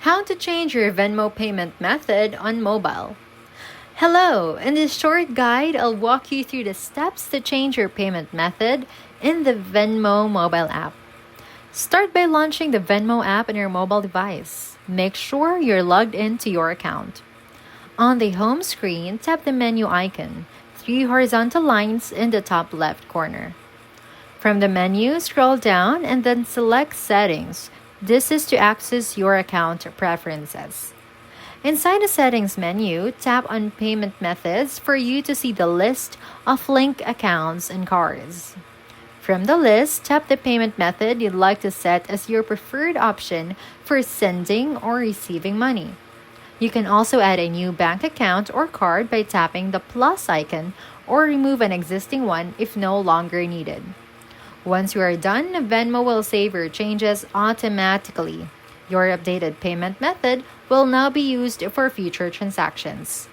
How to change your Venmo payment method on mobile. Hello! In this short guide, I'll walk you through the steps to change your payment method in the Venmo mobile app. Start by launching the Venmo app on your mobile device. Make sure you're logged into your account. On the home screen, tap the menu icon, 3 horizontal lines in the top left corner. From the menu, scroll down and then select Settings. This is to access your account preferences. Inside the Settings menu, tap on Payment Methods for you to see the list of linked accounts and cards. From the list, tap the payment method you'd like to set as your preferred option for sending or receiving money. You can also add a new bank account or card by tapping the plus icon or remove an existing one if no longer needed. Once you are done, Venmo will save your changes automatically. Your updated payment method will now be used for future transactions.